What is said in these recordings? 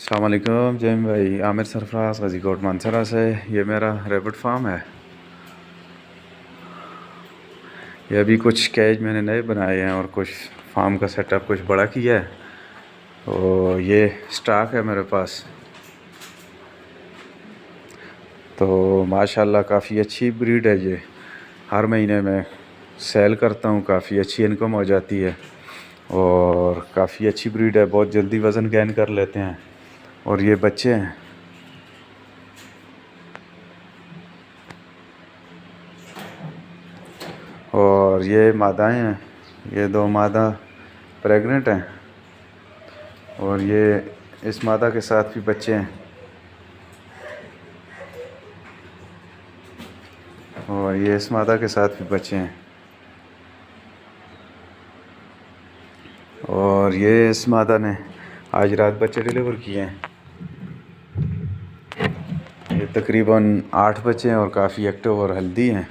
अस्सलाम वालेकुम जैम भाई, आमिर सरफराज गाजीकोट मानसरा से। ये मेरा रैबिट फार्म है। ये अभी कुछ कैज मैंने नए बनाए हैं और कुछ फार्म का सेटअप कुछ बड़ा किया है। तो ये स्टॉक है मेरे पास। तो माशाल्लाह काफ़ी अच्छी ब्रीड है ये। हर महीने में सेल करता हूँ, काफ़ी अच्छी इनकम हो जाती है और काफ़ी अच्छी ब्रीड है। बहुत जल्दी वज़न गेन कर लेते हैं। और ये बच्चे हैं। और ये मादाएँ हैं। ये दो मादा प्रेग्नेंट हैं और ये इस मादा के साथ भी बच्चे हैं। और ये इस मादा के साथ भी बच्चे हैं। और ये इस मादा ने आज रात बच्चे डिलीवर किए हैं। ये तकरीबन 8 बच्चे हैं और काफ़ी एक्टिव और हेल्दी हैं।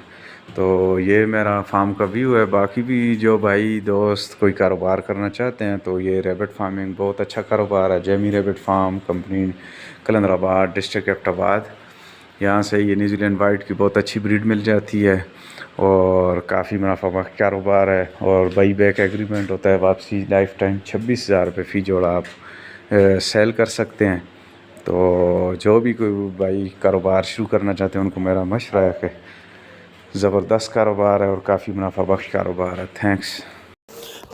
तो ये मेरा फार्म का व्यू है। बाकी भी जो भाई दोस्त कोई कारोबार करना चाहते हैं तो ये रैबिट फार्मिंग बहुत अच्छा कारोबार है। Jamie rabbit farm company, Qalandarabad, district Abbottabad. यहाँ से ये न्यूजीलैंड वाइट की बहुत अच्छी ब्रीड मिल जाती है और काफ़ी मुनाफा बख्श कारोबार है। और बाई बैक एग्रीमेंट होता है, वापसी लाइफ टाइम। 26,000 रुपये फ़ी जोड़ा आप सेल कर सकते हैं। तो जो भी कोई भाई कारोबार शुरू करना चाहते हैं उनको मेरा मशवरा है कि ज़बरदस्त कारोबार है और काफ़ी मुनाफा बख्श कारोबार है। थैंक्स।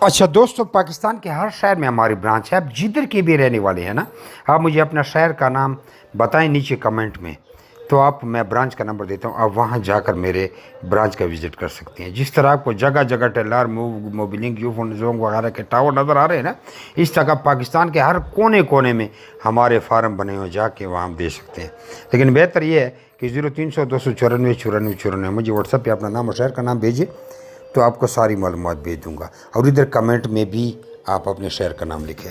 अच्छा दोस्तों, पाकिस्तान के हर शहर में हमारी ब्रांच है। आप जिधर के भी रहने वाले हैं ना, आप मुझे अपना शहर का नाम बताएं नीचे कमेंट में, तो आप मैं ब्रांच का नंबर देता हूं, आप वहां जाकर मेरे ब्रांच का विज़िट कर सकते हैं। जिस तरह आपको जगह जगह टेलर मोबिलिंग यूफोन जोंग वगैरह के टावर नज़र आ रहे हैं ना, इस तरह पाकिस्तान के हर कोने कोने में हमारे फार्म बने हुए, जाके वहाँ आप दे सकते हैं। लेकिन बेहतर ये है कि 0300 294 94 94 मुझे व्हाट्सएप पर अपना नाम और शहर का नाम भेजिए, तो आपको सारी मालूमात भेज दूंगा। और इधर कमेंट में भी आप अपने शहर का नाम लिखें।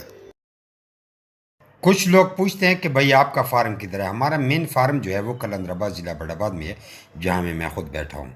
कुछ लोग पूछते हैं कि भाई आपका फार्म किधर है। हमारा मेन फार्म जो है वो कलंदराबाद ज़िला बड़ाबाद में है, जहाँ मैं खुद बैठा हूँ।